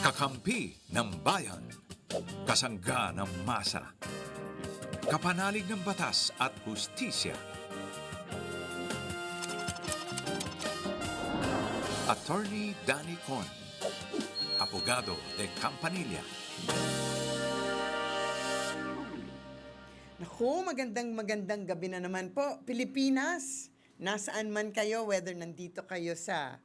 Kakampi ng bayan. Kasangga ng masa. Kapanalig ng batas at hustisya. Attorney Danny Con. Abogado de Campanilla. Naku, magandang gabi na naman po, Pilipinas. Nasaan man kayo, whether nandito kayo sa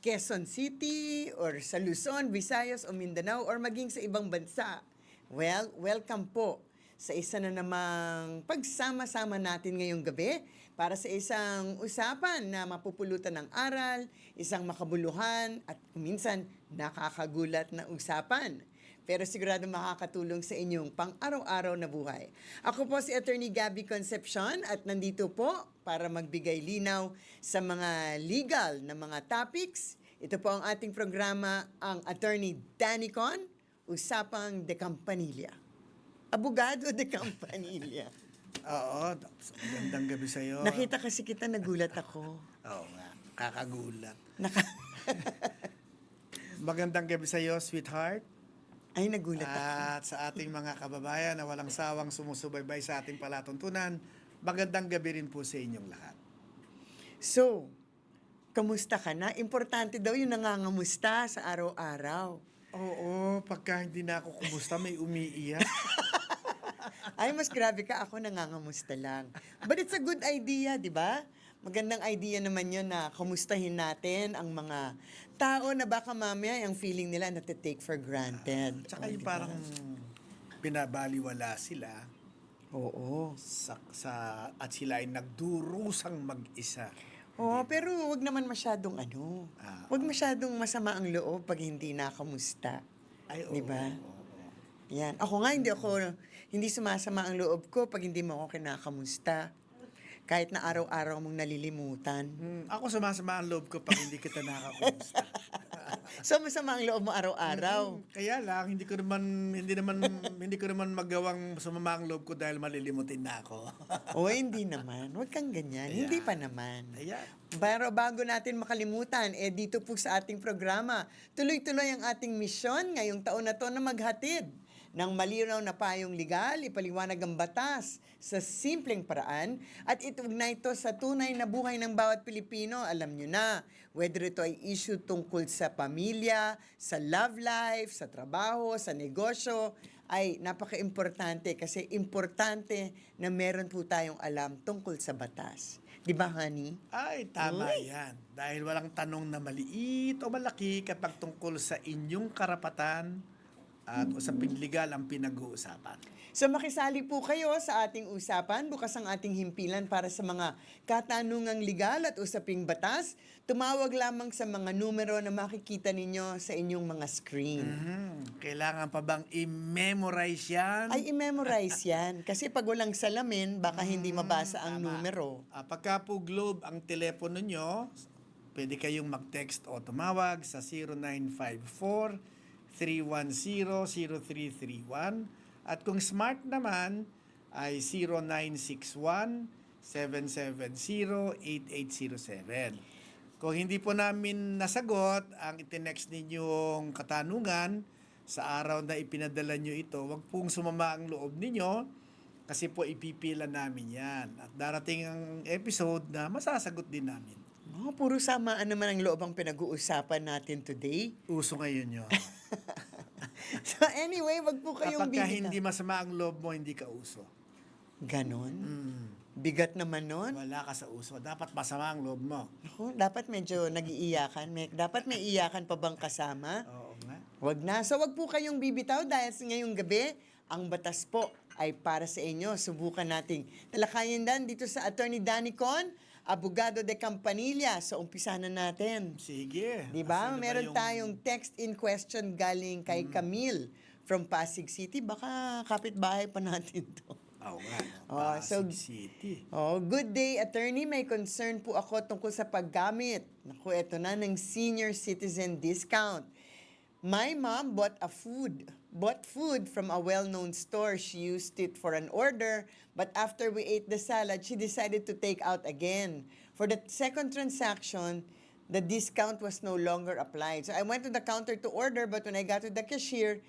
Quezon City or sa Luzon, Visayas o Mindanao or maging sa ibang bansa. Well, welcome po sa isa na namang pagsama-sama natin ngayong gabi para sa isang usapan na mapupulutan ng aral, isang makabuluhan at minsan nakakagulat na usapan. Pero sigurado makakatulong sa inyong pang-araw-araw na buhay. Ako po si Attorney Gabby Concepcion at nandito po para magbigay linaw sa mga legal na mga topics. Ito po ang ating programa, ang Attorney Danny Con, Usapang de Campanilla. Abogado de Campanilla. Oo, magandang gabi sa'yo. Nakita kasi kita, nagulat ako. Oo nga, kakagulat. Naka- Magandang gabi sa'yo, sweetheart. Ay, nagulat ako. At sa ating mga kababayan na walang sawang sumusubaybay sa ating palatuntunan, magandang gabi rin po sa inyong lahat. So, kamusta ka na? Importante daw yung nangangamusta sa araw-araw. Oo, pagka hindi na ako kumusta, may umiiyak. Ay, mas grabe ka. Ako nangangamusta lang. But it's a good idea, di ba? Magandang idea naman yun na kumustahin natin ang mga tao na baka mamaya yung feeling nila na take for granted. Tsaka yung Diba? parang binabaliwala sila Oo. at sila ay nagdurusang mag-isa. Oo, pero wag naman masyadong wag masyadong masama ang loob pag hindi nakamusta. Ay, oo. Di ba? Oo. Yan. Ako nga, hindi sumasama ang loob ko pag hindi mo ako kinakamusta. Kahit na araw-araw mong nalilimutan. Ako sumasama ang loob ko pag hindi kita nakakumusta. So, masama ang loob mo araw-araw. Kaya lang hindi ko naman magawang sumama ang loob ko dahil malilimutin na ako. O, hindi naman. Huwag kang ganyan. Ayan. Hindi pa naman. Ayan. Pero bago natin makalimutan, dito po sa ating programa, tuloy-tuloy ang ating misyon ngayong taon na to na maghatid ng malinaw na payong legal, ipaliwanag ang batas sa simpleng paraan at itugnay ito sa tunay na buhay ng bawat Pilipino. Alam nyo na, whether ito ay issue tungkol sa pamilya, sa love life, sa trabaho, sa negosyo, ay napaka-importante kasi importante na meron po tayong alam tungkol sa batas. Di ba, honey? Ay, tama Uy. yan. Dahil walang tanong na maliit o malaki kapag tungkol sa inyong karapatan at usaping legal ang pinag-uusapan. So makisali po kayo sa ating usapan. Bukas ang ating himpilan para sa mga katanungang legal at usaping batas. Tumawag lamang sa mga numero na makikita ninyo sa inyong mga screen. Kailangan pa bang i-memorize yan? Ay, i-memorize yan. Kasi pag walang salamin, baka hindi mabasa ang Tama. numero. Pagka po globe ang telepono nyo, pwede kayong mag-text o tumawag sa 0954-310-0331. At kung smart naman, ay 0961-770-8807. Kung hindi po namin nasagot ang itinext ninyong katanungan sa araw na ipinadala nyo ito, wag pong sumama ang loob ninyo kasi po ipipila namin yan. At darating ang episode na masasagot din namin. Oh, puro samaan naman ang loob ang pinag-uusapan natin today. Uso ngayon yun. So anyway, wag po kayong Kapag ka bibitaw. hindi masama ang loob mo, hindi ka uso. Ganon? Bigat naman nun. Wala ka sa uso. Dapat masama ang loob mo. Naku, dapat medyo nag-iiyakan. Dapat may iyakan pa bang kasama? Oo nga. Wag na. So wag po kayong bibitaw dahil sa ngayong gabi, ang batas po ay para sa inyo. Subukan nating talakayin dan dito sa Attorney Danny Con, Abogado de Campanilla. So umpisa na natin. Sige. Di ba? Sino Meron yung- tayong text in question galing kay Camille from Pasig City. Baka kapitbahay pa natin to. Oo nga. Oh, so- Pasig City. Oh, good day, attorney. May concern po ako tungkol sa paggamit. Naku, eto na, ng senior citizen discount. My mom bought food from a well-known store. She used it for an order, but after we ate the salad, she decided to take out again. For the second transaction, the discount was no longer applied. So I went to the counter to order, but when I got to the cashier,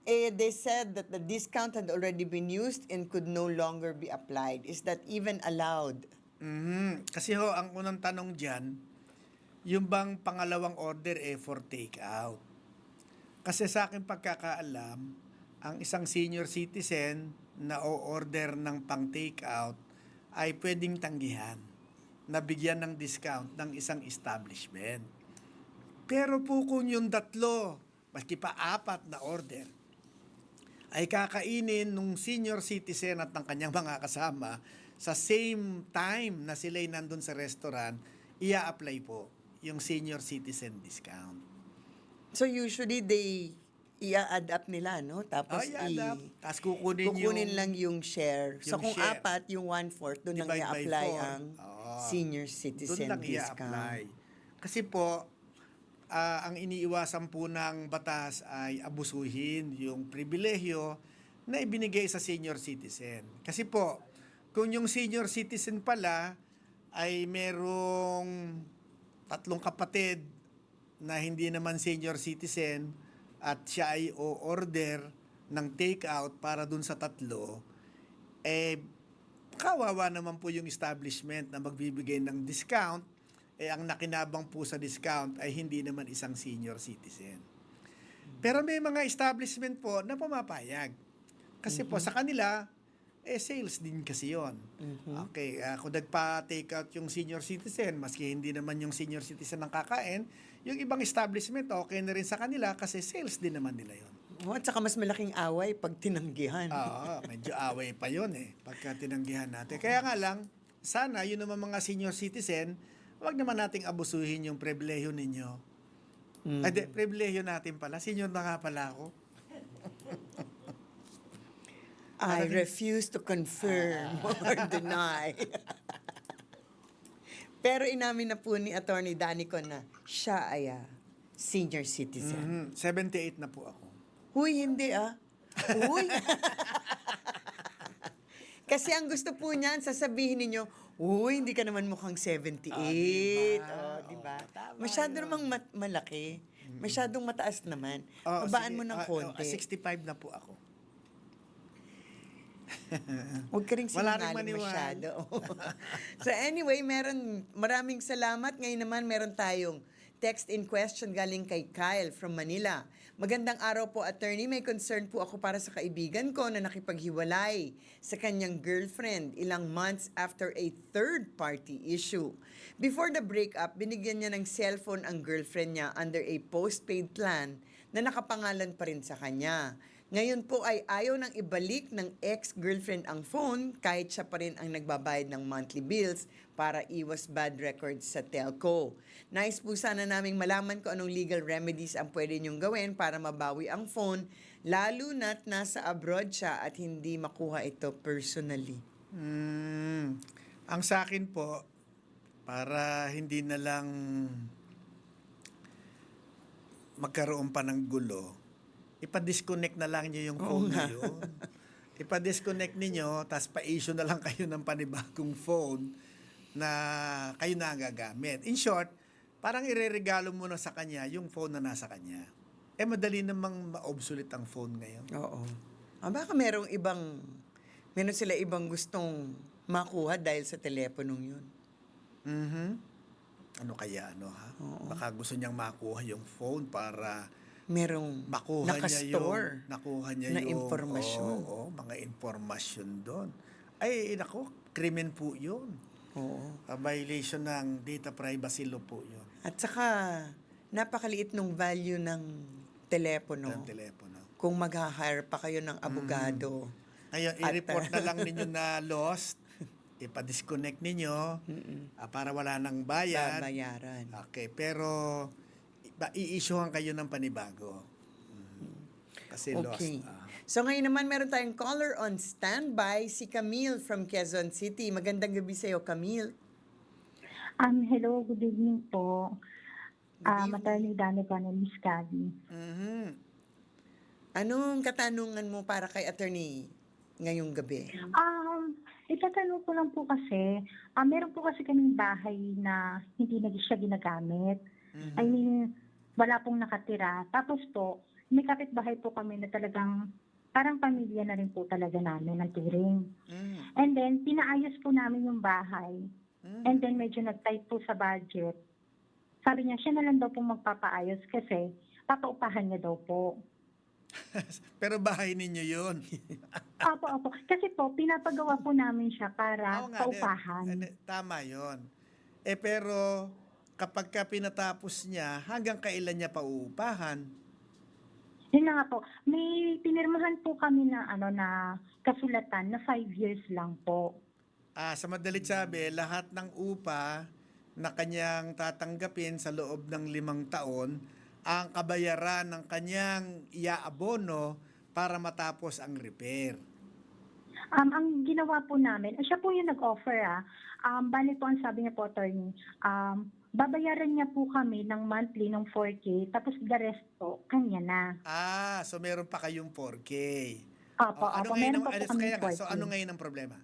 they said that the discount had already been used and could no longer be applied. Is that even allowed? Kasi ho, ang unang tanong dyan, yung bang pangalawang order for take-out? Kasi sa aking pagkakaalam, ang isang senior citizen na o-order ng pang take-out ay pwedeng tanggihan na bigyan ng discount ng isang establishment. Pero po kung yung tatlo, maski pa apat na order, ay kakainin nung senior citizen at ng kanyang mga kasama sa same time na sila'y nandun sa restaurant, ia-apply po yung senior citizen discount. So usually they i-add up nila, no? Tapos Tapos kukunin kukunin lang yung share. So yung kung share. apat, yung 1/4, doon lang Divide by i-apply 4. ang Oo. senior Doon citizen lang discount. i-apply. Kasi po, ang iniiwasan po ng batas ay abusuhin yung pribilehyo na ibinigay sa senior citizen. Kasi po, kung yung senior citizen pala ay merong 3 kapatid na hindi naman senior citizen at siya ay o-order ng take-out para dun sa 3, kawawa naman po yung establishment na magbibigay ng discount, ang nakinabang po sa discount ay hindi naman isang senior citizen. Pero may mga establishment po na pumapayag. Kasi po sa kanila, sales din kasi yon. Okay, kung nagpa-take out yung senior citizen, maski hindi naman yung senior citizen ang kakain, yung ibang establishment, okay na rin sa kanila kasi sales din naman nila yon. Oh, at saka mas malaking away pag tinanggihan. Oo, medyo away pa yon pagka tinanggihan natin. Kaya nga lang, sana yun naman mga senior citizen, wag naman nating abusuhin yung pribilehyo ninyo. Ay, pribilehyo natin pala. Senior na nga pala ako. I refuse to confirm or deny. Pero inamin na po ni Attorney Danicon na siya ay senior citizen. 78 na po ako. Huy, hindi Huy. Kasi ang gusto po niyan, sasabihin ninyo, uy, hindi ka naman mukhang 78. Diba? Tama Masyado yun. namang malaki. Masyadong mataas naman. Babaan mo ng konti. 65 na po ako. Huwag ka rin Wala rin sinungaling maniwala. masyado. So anyway, maraming salamat. Ngayon naman meron tayong text in question galing kay Kyle from Manila. Magandang araw po, attorney. May concern po ako para sa kaibigan ko na nakipaghiwalay sa kanyang girlfriend ilang months after a third-party issue. Before the breakup, binigyan niya ng cellphone ang girlfriend niya under a postpaid plan na nakapangalan pa rin sa kanya. Ngayon po ay ayaw nang ibalik ng ex-girlfriend ang phone kahit siya pa rin ang nagbabayad ng monthly bills para iwas bad records sa telco. Nais po sana naming malaman kung anong legal remedies ang pwede niyong gawin para mabawi ang phone, lalo na't nasa abroad siya at hindi makuha ito personally. Ang sa akin po, para hindi na lang magkaroon pa ng gulo, ipa-disconnect na lang niyo yung phone na yun. Ipa-disconnect ninyo, tapos pa-issue na lang kayo ng panibagong phone na kayo na ang gagamit. In short, parang ireregalo mo na sa kanya yung phone na nasa kanya. Madali namang ma-obsolete ang phone ngayon. Oo. Baka meron sila ibang gustong makuha dahil sa teleponong yun. Ano kaya, Baka gusto niyang makuha yung phone para Merong makuha nakastore niya na yung impormasyon. Oo, mga impormasyon doon. Ay, nako, krimen po 'yun. Oo. Violation ng data privacy law po 'yun. At saka, napakaliit nung value ng telepono. Ng telepono. Kung mag-hire pa kayo ng abogado. Ngayon, i-report na lang ninyo na lost. Ipa-disconnect ninyo para wala nang bayad. Babayaran. Okay, pero i-issuehan kayo ng panibago. Kasi Okay. lost. So ngayon naman meron tayong caller on standby, si Camille from Quezon City. Magandang gabi sa iyo, Camille. Hello, good evening po. Good Attorney Danica ng Miscali. Anong katanungan mo para kay attorney ngayong gabi? itatanong ko lang po kasi, meron po kasi kaming bahay na hindi na siya ginagamit. I mean, wala pong nakatira. Tapos po, may kapitbahay po kami na talagang parang pamilya na rin po talaga namin ang turing. Mm. And then, pinaayos po namin yung bahay. Mm. And then, medyo nag-tight po sa budget. Sabi niya, siya na lang daw po magpapaayos kasi papaupahan niya daw po. Pero bahay ninyo yun. Opo. Kasi po, pinapagawa po namin siya para Oo nga, paupahan. Tama yon. Pero kapag ka pinatapos niya, hanggang kailan niya pauupahan? Yun na nga po, may pinirmahan po kami na na kasulatan na 5 years lang po. Sa madalit sabi, lahat ng upa na kanyang tatanggapin sa loob ng 5 taon, ang kabayaran ng kanyang iaabono para matapos ang repair. Ang ginawa po namin, siya po yung nag-offer bali po ang sabi niya po, attorney, babayaran niya po kami ng monthly ng 4K, tapos the rest po, kanya na. So meron pa kayong 4K. Opo, meron pa po kami Kaya nga, 4K. so ano ngayon ang problema?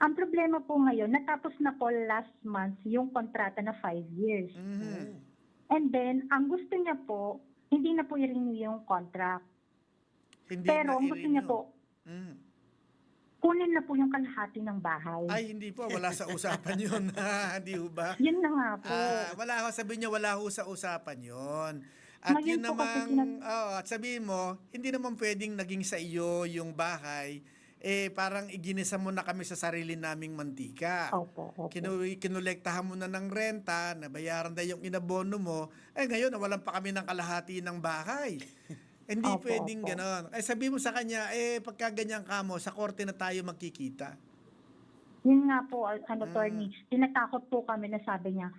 Ang problema po ngayon, natapos na po last month yung kontrata na 5 years. Mhm. And then, ang gusto niya po, hindi na po i-renew yung contract. Hindi Pero na ang gusto niya i-renew. po, Mm. kunin na po yung kalahati ng bahay. Ay, hindi po. Wala sa usapan yun. Hindi ho ba? Yun na nga po. Wala ho. Sabihin niya, wala ho sa usapan yun. At Ngayon yun po kasi namang, at sabihin mo, hindi naman pwedeng naging sa iyo yung bahay, parang iginisa mo na kami sa sarili naming mantika. Opo. Kinolektahan mo na ng renta, nabayaran na yung inabono mo, ngayon nawalan pa kami ng kalahati ng bahay. Hindi Opo, pwedeng opo. ganon. Sabi mo sa kanya, pagka ganyan ka mo, sa korte na tayo magkikita. Yun nga po, attorney, tinatakot po kami na sabi niya,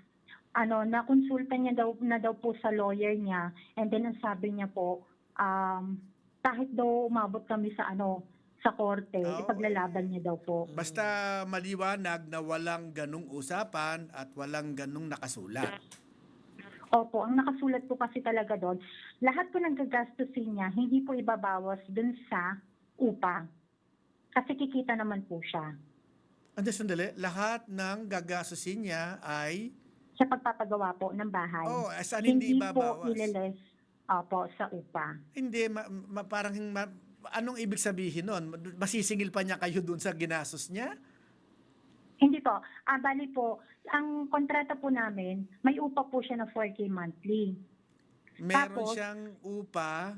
na-consulta niya na daw po sa lawyer niya, and then ang sabi niya po, kahit daw umabot kami sa sa korte, ipaglalaban niya daw po. Basta maliwanag na walang ganung usapan at walang ganung nakasulat. Opo, ang nakasulat po kasi talaga doon, lahat po ng gagastusin niya, hindi po ibabawas dun sa upa. Kasi kikita naman po siya. Sandali, lahat ng gagastusin niya ay Sa pagpapagawa po ng bahay. saan hindi po ibabawas? ililes sa upa. Hindi, anong ibig sabihin nun? Masisingil pa niya kayo dun sa ginastos niya? Hindi po. Bali po, ang kontrata po namin, may upa po siya na 4K monthly. Meron Tapos, siyang upa.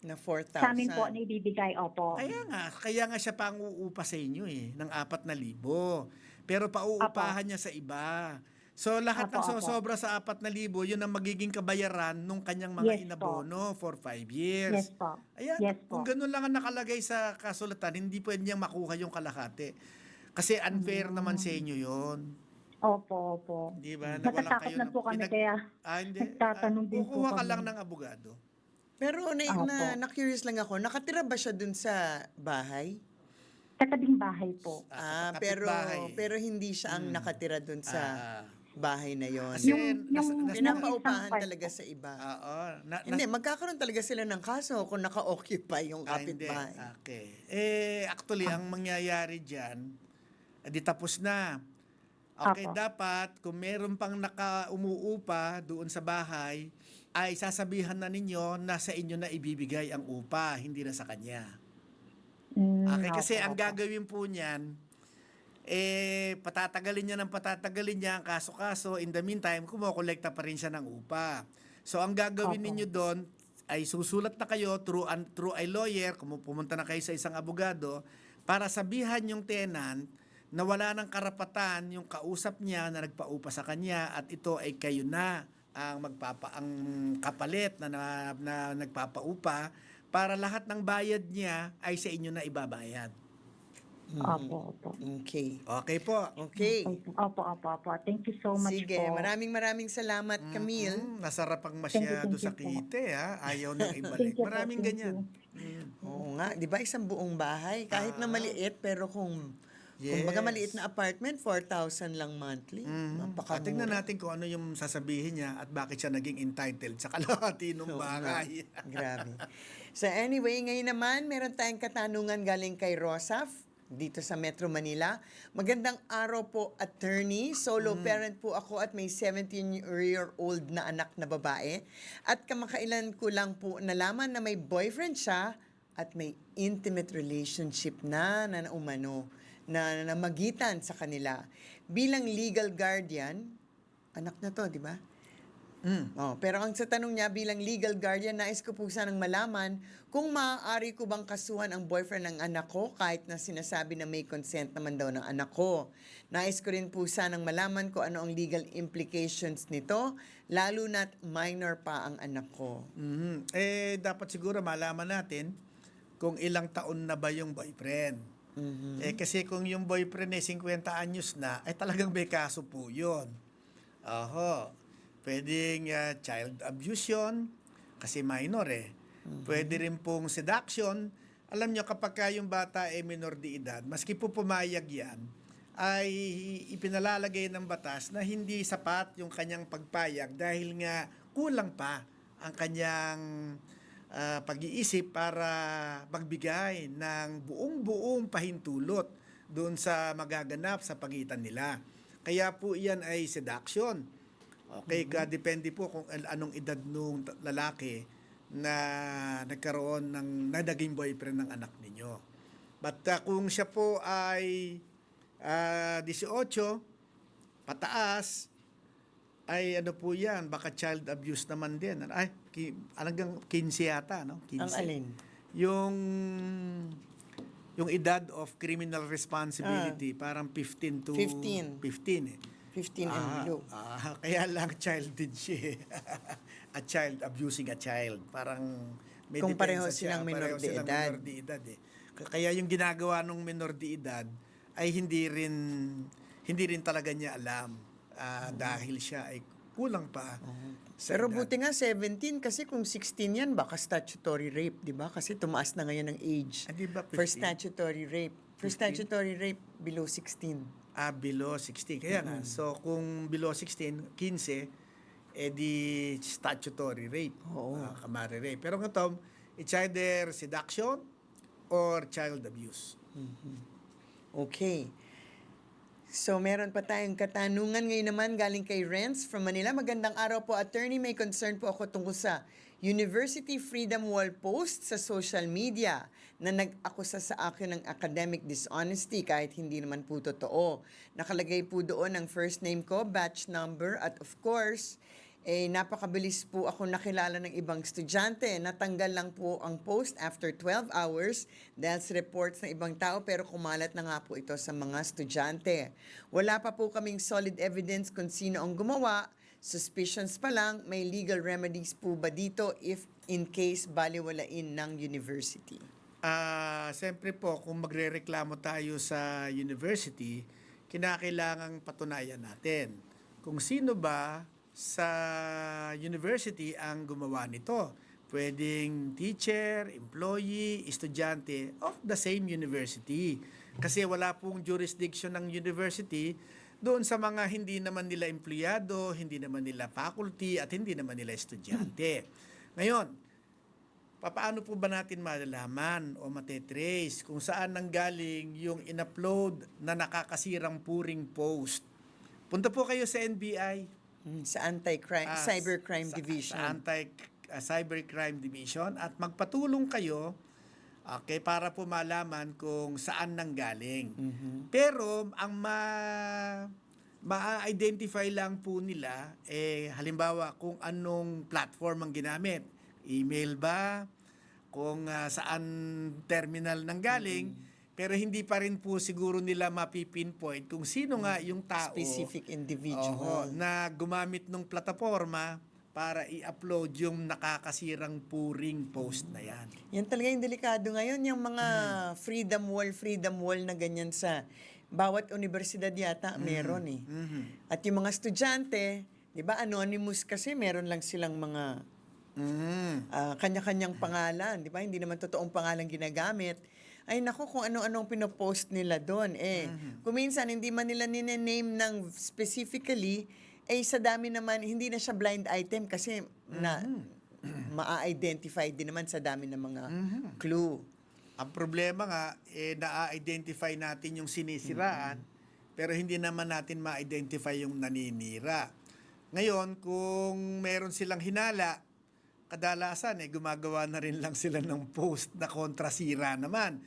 Na 4,000. Sa amin po, naibibigay, opo. Kaya nga siya pa ang uupa sa inyo ng 4,000. Pero pauupahan niya sa iba. So lahat ng Apo. sobra sa 4,000, yun ang magiging kabayaran nung kanyang mga Yes po. inabono for 5 years. Yes po. Ayan, Yes kung po. ganun lang ang nakalagay sa kasulatan, hindi pwede niyang makuha yung kalahati. Kasi unfair naman sa inyo yun. Opo. Di ba? Natatakot na po kami, kaya Hindi. nagtatanong din po Kukuha ka kami. lang ng abogado. Pero Opo. na-curious lang ako, nakatira ba siya dun sa bahay? Katabing bahay po. Kapitbahay. Pero hindi siya ang nakatira dun sa bahay na yon. Kasi Yung Pinapaupahan isang part talaga po. sa iba. Hindi, Magkakaroon talaga sila ng kaso kung naka-occupy yung hindi. kapitbahay. Okay. Actually, ang mangyayari dyan, di tapos na. Okay, Apo. dapat, kung meron pang umuupa doon sa bahay, ay sasabihan na ninyo na sa inyo na ibibigay ang upa, hindi na sa kanya. Okay, kasi ang gagawin po niyan, patatagalin niya ang kaso-kaso. In the meantime, kumokolekta pa rin siya ng upa. So, ang gagawin Opo. ninyo doon, ay susulat na kayo through a lawyer, kung pumunta na kayo sa isang abogado, para sabihan yung tenant na wala ng karapatan yung kausap niya na nagpaupa sa kanya at ito ay kayo na ang ang kapalit na nagpapaupa para lahat ng bayad niya ay sa inyo na ibabayad. Opo. Okay. Okay po. Okay. Opo. Thank you so much Sige, po. maraming salamat, Camille. Nasarap ang Thank masyado you sa po. kite, ha? Ayaw nang Thank ibalik. you po, Maraming thank ganyan. you. Oo nga, 'di ba isang buong bahay kahit na maliit pero kung kumbaga maliit na apartment 4,000 lang monthly. Napakamura. Tingnan natin kung ano yung sasabihin niya at bakit siya naging entitled sa kalahati ng Oo bagay. nga. Grabe. So anyway, ngayon naman meron tayong katanungan galing kay Rosaf. dito sa Metro Manila. Magandang araw po, attorney. Solo parent po ako at may 17-year-old na anak na babae. At kamakailan ko lang po nalaman na may boyfriend siya at may intimate relationship na umano na namagitan sa kanila. Bilang legal guardian, anak na to, di ba? Oh, pero ang sa tanong niya, bilang legal guardian, nais ko po sanang malaman kung maaari ko bang kasuhan ang boyfriend ng anak ko kahit na sinasabi na may consent naman daw ng anak ko. Nais ko rin po sanang malaman kung ano ang legal implications nito, lalo na't minor pa ang anak ko. Dapat siguro malaman natin kung ilang taon na ba yung boyfriend. Kasi kung yung boyfriend ay 50 anyos na, ay talagang may kaso po yun. Pwedeng child abuse yun, kasi minor Pwede rin pong seduction. Alam nyo, kapag yung bata ay minor de edad, maski po pumayag yan, ay ipinalalagay ng batas na hindi sapat yung kanyang pagpayag dahil nga kulang pa ang kanyang pag-iisip para magbigay ng buong-buong pahintulot doon sa magaganap sa pagitan nila. Kaya po yan ay seduction. Okay, depende po kung anong edad nung lalaki na nagkaroon ng naging boyfriend ng anak ninyo. But kung siya po ay 18 pataas, ay ano po yan, baka child abuse naman din. Ay, hanggang 15 yata, no? 15. Ang alin? Yung edad of criminal responsibility, parang 15 to 15. 15 15 and below. Kaya lang child din siya. A child abusing a child. Parang may Kung pareho depensa siya, silang minor pareho de silang edad. minor de edad Kaya yung ginagawa ng minor de edad ay hindi rin talaga niya alam dahil siya ay kulang pa. Sa Pero edad. buti nga 17 kasi kung 16 yan, baka statutory rape, di ba? Kasi tumaas na ngayon ang age Di ba for 15? statutory rape. For 15? statutory rape, below 16. Below 16. Kaya nga, so kung below 16, 15, di statutory rape. Oo. Kamari rape. Pero nga Tom, it's either seduction or child abuse. Okay. So, meron pa tayong katanungan ngayon naman galing kay Renz from Manila. Magandang araw po, attorney. May concern po ako tungkol sa University Freedom Wall post sa social media na nag-akusa sa akin ng academic dishonesty kahit hindi naman po totoo. Nakalagay po doon ang first name ko, batch number, at of course, napakabilis po ako nakilala ng ibang estudyante. Natanggal lang po ang post after 12 hours dahil sa reports ng ibang tao pero kumalat na nga po ito sa mga estudyante. Wala pa po kaming solid evidence kung sino ang gumawa. Suspicions pa lang, may legal remedies po ba dito if in case baliwalain ng university? Siyempre po, kung magrereklamo tayo sa university, kinakailangang patunayan natin kung sino ba sa university ang gumawa nito. Pwedeng teacher, employee, estudyante of the same university. Kasi wala pong jurisdiction ng university doon sa mga hindi naman nila empleyado, hindi naman nila faculty, at hindi naman nila estudyante. Ngayon, paano po ba natin malalaman o matetrace kung saan nanggaling yung in-upload na nakakasirang puring post? Punta po kayo sa NBI. Sa Cybercrime Division. Sa Cybercrime Division at magpatulong kayo para po malaman kung saan nanggaling. Pero ang ma-identify lang po nila halimbawa kung anong platform ang ginamit. Email ba? Kung saan terminal nanggaling. Pero hindi pa rin po siguro nila mapipinpoint kung sino nga yung tao Specific individual. na gumamit ng plataforma para i-upload yung nakakasirang puring post na yan. Yan talaga yung delikado ngayon, yung mga freedom wall na ganyan sa bawat universidad yata meron At yung mga estudyante, di ba anonymous kasi meron lang silang mga kanya-kanyang pangalan, di ba? Hindi naman totoong pangalan ginagamit. Ay naku, kung ano-anong pinopost nila doon. Kung minsan hindi man nila nine-name ng specifically, sa dami naman, hindi na siya blind item kasi na ma-identify din naman sa dami ng mga clue. Ang problema nga, na-identify natin yung sinisiraan, pero hindi naman natin ma-identify yung naninira. Ngayon, kung meron silang hinala, kadalasan gumagawa na rin lang sila ng post na kontrasira naman.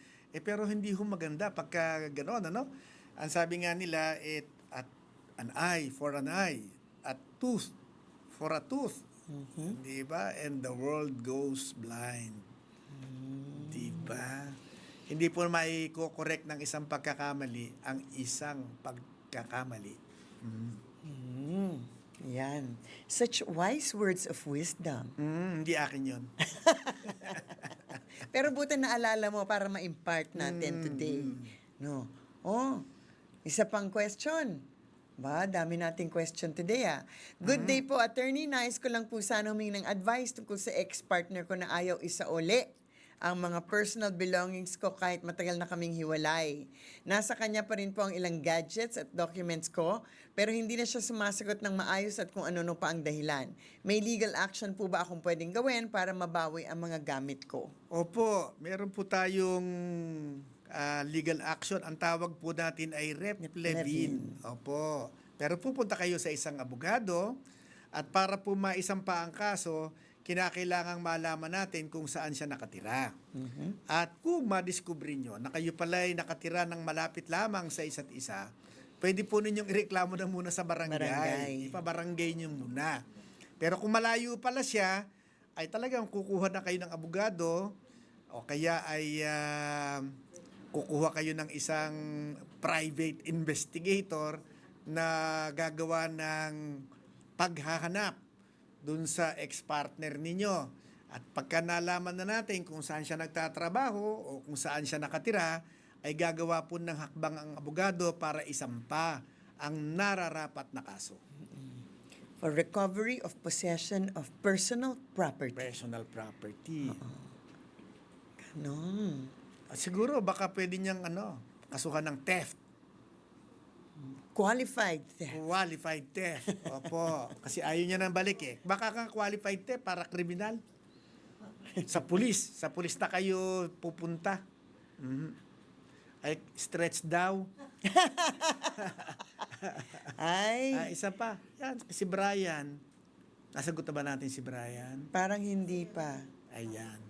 Pero hindi ho maganda pagka gano'n, ano? Ang sabi nga nila, at an eye for an eye, at tooth for a tooth. Di ba? And the world goes blind. Di ba? Hindi po mai-correct ng isang pagkakamali ang isang pagkakamali. Yan. Such wise words of wisdom. Hindi akin yun. Pero buti naalala mo para ma-impart natin today. No. Oh, isa pang question. Ba, dami nating question today Good day po, attorney. Nais ko lang po sana humingi ng advice tungkol sa ex-partner ko na ayaw isauli ang mga personal belongings ko kahit matagal na kaming hiwalay. Nasa kanya pa rin po ang ilang gadgets at documents ko, pero hindi na siya sumasagot ng maayos at kung ano-ano pa ang dahilan. May legal action po ba akong pwedeng gawin para mabawi ang mga gamit ko? Opo, meron po tayong legal action. Ang tawag po natin ay Rep Levin. Opo. Pero pupunta kayo sa isang abogado at para po maisampa ang kaso, kinakailangang malaman natin kung saan siya nakatira. At kung madiskubre nyo na kayo pala'y nakatira ng malapit lamang sa isa't isa, pwede po ninyong ireklamo na muna sa barangay. Ipabarangay nyo muna. Pero kung malayo pala siya, ay talagang kukuha na kayo ng abogado o kaya ay kukuha kayo ng isang private investigator na gagawa ng paghahanap dun sa ex-partner ninyo. At pagka nalaman na natin kung saan siya nagtatrabaho o kung saan siya nakatira, ay gagawa po ng hakbang ang abogado para isampa ang nararapat na kaso. For recovery of possession of personal property. Personal property. Ganon. At siguro baka pwede niyang kasuhan ng theft. Qualified theft. Qualified theft. Opo. Kasi ayaw niya nang balik Baka kang qualified theft para kriminal. Sa pulis. Sa pulis na kayo pupunta. Ay, stretch daw. Ay, Isa pa. Yan, si Brian. Nasagot na ba natin si Brian? parang hindi pa. Ayan.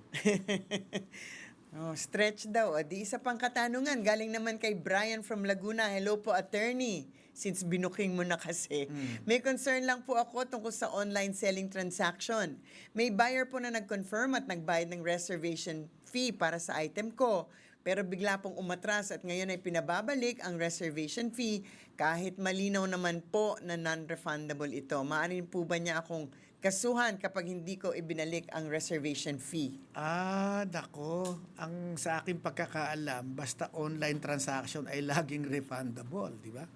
Oh, stretch daw. O, di isa pang katanungan. Galing naman kay Brian from Laguna. Hello po, attorney. Since binuking mo na kasi. May concern lang po ako tungkol sa online selling transaction. May buyer po na nag-confirm at nagbayad ng reservation fee para sa item ko. Pero bigla pong umatras at ngayon ay pinababalik ang reservation fee kahit malinaw naman po na non-refundable ito. Maaari po ba niya akong kasuhan kapag hindi ko ibinalik ang reservation fee? Nako. Ang sa aking pagkakaalam, basta online transaction ay laging refundable, di ba?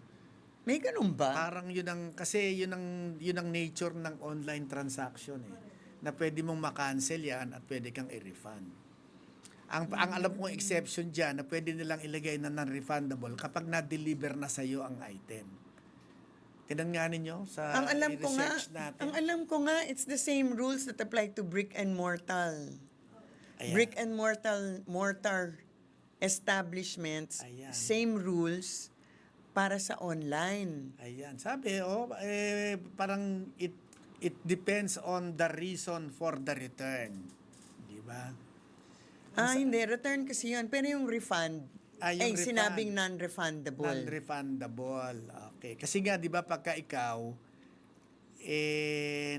May ganun ba? Parang yun ang nature ng online transaction na pwede mong ma-cancel yan at pwede kang i-refund. Ang alam kong exception diyan na pwede nilang ilagay na non-refundable kapag na-deliver na sa iyo ang item. Tinan nga ninyo sa Ang alam ko nga, research natin. ang alam ko nga, it's the same rules that apply to brick and mortar. Ayan. Brick and mortar establishments, Ayan. same rules para sa online. Ayan. Sabi, parang it depends on the reason for the return. Di ba? Hindi. Return kasi yun. Pero yung refund, Yung refund. sinabing non-refundable. Non-refundable. Okay. Kasi nga, di ba, pagka ikaw,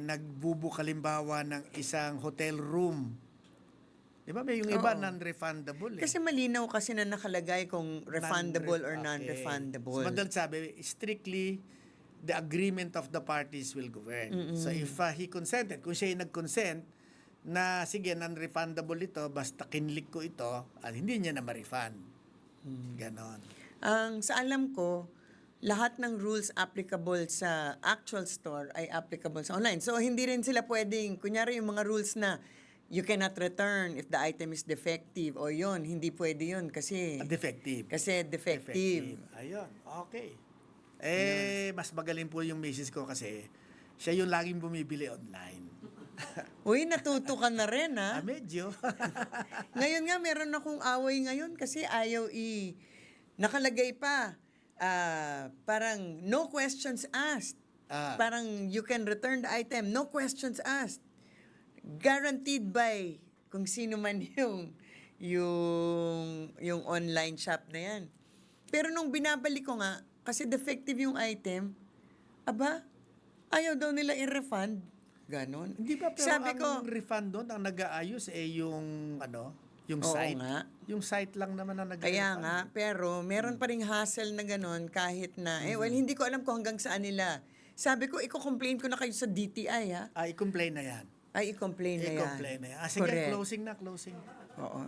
nagbubook halimbawa ng isang hotel room, di ba, may yung iba Oo. non-refundable Kasi malinaw kasi na nakalagay kung refundable or Okay. non-refundable. So, madalas sabi, strictly, the agreement of the parties will govern. So, if he consented, kung siya nag-consent, na sige, non-refundable ito, basta kinlik ko ito, at hindi niya na ma-refund. Ganon. Ang sa alam ko, lahat ng rules applicable sa actual store ay applicable sa online. So, hindi rin sila pwedeng, kunyari yung mga rules na you cannot return if the item is defective o yon, hindi pwede yun kasi Defective. defective. Ayun, okay. Mas magaling po yung misis ko kasi siya yung laging bumibili online. Uy, natuto ka na rin, ha? Medyo. Ngayon nga, meron akong away ngayon kasi nakalagay pa, parang no questions asked. Parang you can return the item, no questions asked. Guaranteed by kung sino man yung online shop na yan. Pero nung binabalik ko nga, kasi defective yung item, aba, ayaw daw nila i-refund. Ganon. Hindi ba pero Sabi ko, ang refund doon, ang nag-aayos yung yung Oo site. nga. Yung site lang naman ang nag-refund. kaya nga, pero meron pa ring hassle na ganon kahit na, well, hindi ko alam kung hanggang saan nila. Sabi ko, i-complain ko na kayo sa DTI, ha? I-complain na yan. Ay, i-complain na yan. I-complain na yan. Sige, Correct. closing. Oo.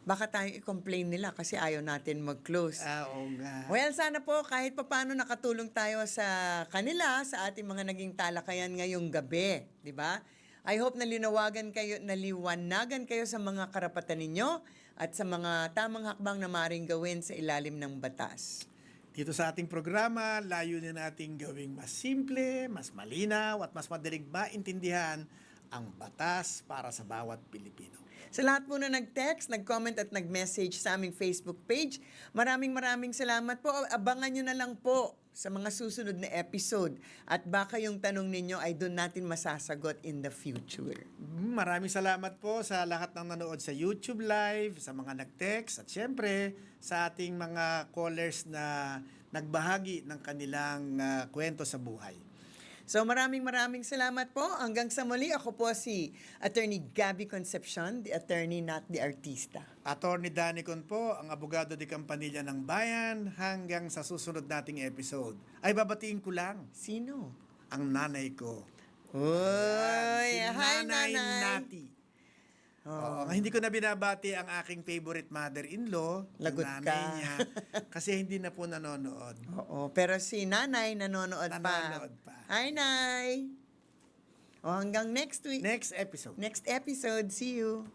Baka tayo i-complain nila kasi ayaw natin mag-close. Oo nga. Well, sana po kahit papaano nakatulong tayo sa kanila, sa ating mga naging talakayan ngayong gabi. Di ba? I hope na naliwanagan kayo sa mga karapatan ninyo at sa mga tamang hakbang na maring gawin sa ilalim ng batas. Dito sa ating programa, layunin nating gawing mas simple, mas malinaw, at mas madaling maintindihan ang batas para sa bawat Pilipino. Sa lahat po na nag-text, nag-comment at nag-message sa aming Facebook page, maraming salamat po. Abangan nyo na lang po sa mga susunod na episode. At baka yung tanong ninyo ay doon natin masasagot in the future. Maraming salamat po sa lahat ng nanood sa YouTube Live, sa mga nag-text, at syempre sa ating mga callers na nagbahagi ng kanilang kwento sa buhay. So maraming salamat po. Hanggang sa muli, ako po si Attorney Gabby Concepcion, the attorney not the artista. Attorney Danicon po, ang abogado de Campanilla ng Bayan. Hanggang sa susunod nating episode. Ay, babatiin ko lang Sino? ang nanay ko. Uy, Si hi Nanay nanay. Nati. Oo, hindi ko na binabati ang aking favorite mother-in-law, Lagot yung nanay ka. niya, kasi hindi na po nanonood. Oo, pero si nanay nanonood pa. Nanonood pa. Hi, Nay! O hanggang next week. Next episode. Next episode. See you.